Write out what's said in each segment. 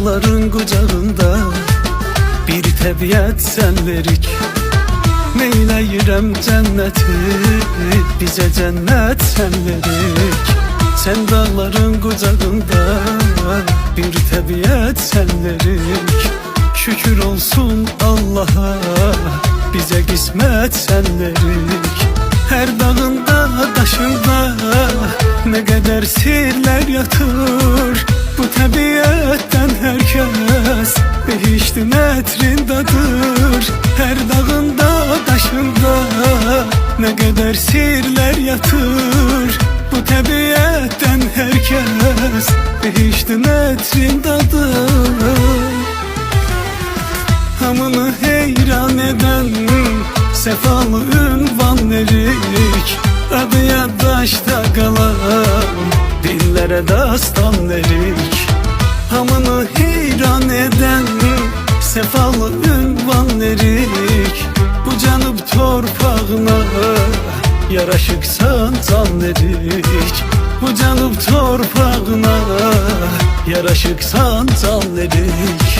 dağların qucağında bir təbiət sən verik. Meyləyirəm cənnəti, bizə cənnət sən verik. Sən dağların qucağında bir təbiət sən verik. Şükür olsun Allaha, bizə qismət sən verik. Hər dağında, daşında nə qədər sirlər yatır. Bu təbiətdən hər kəs behiştin ətrindadır. Hər dağında, daşında nə qədər sirlər yatır. Bu təbiətdən hər kəs behiştin ətrindadır. Hamını heyran eden sefalı ünvan verik. Adı yaddaşta kalan dillere dastan verik. Hamını heyran eden sefalı ünvan verik. Bu canıp torpağına yaraşıksan can verik. Bu canıp torpağına yaraşıksan can verik.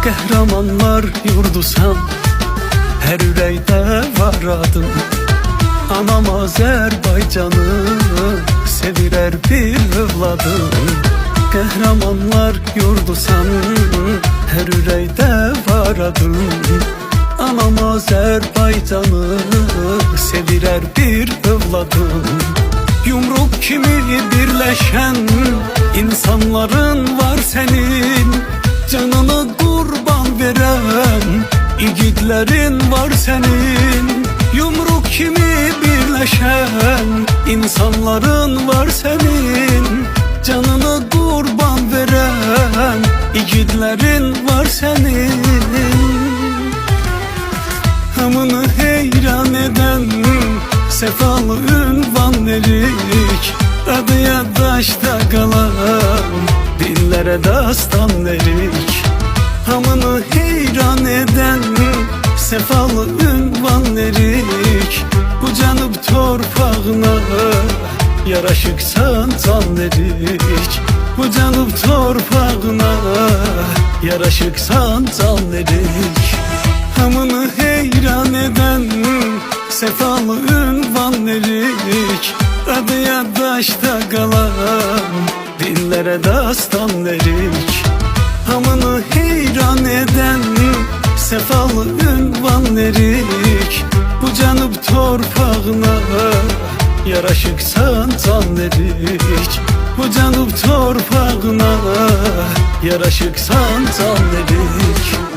Qəhrəmanlar yurdusan, hər ürəkdə var adın. Anam Azərbaycanı sevirər bir övladın. Qəhrəmanlar yurdusan, hər ürəkdə var adın. Anam Azərbaycanı sevirər bir övladın. Yumruq kimi birləşən insanların var sənin. Canını kurban veren igidlerin var senin. Yumruk kimi birleşen insanların var senin. Canını kurban veren igidlerin var senin. Hamını heyran eden sefalı ünvan verik. Adı yaddaşta kalan dillere dastan verik. Hamını heyran eden sefalı ünvan verik. Bu canıp torpağına yaraşıksan can verik. Bu canıp torpağına yaraşıksan can verik. Hamını heyran eden sefalı ünvan verik. Adı yaddaşta kalan dillere dastan verik. Hamını heyran eden sefalı ünvan verik. Bu canıp torpağına yaraşıksan can verik. Bu canıp torpağına yaraşıksan can verik.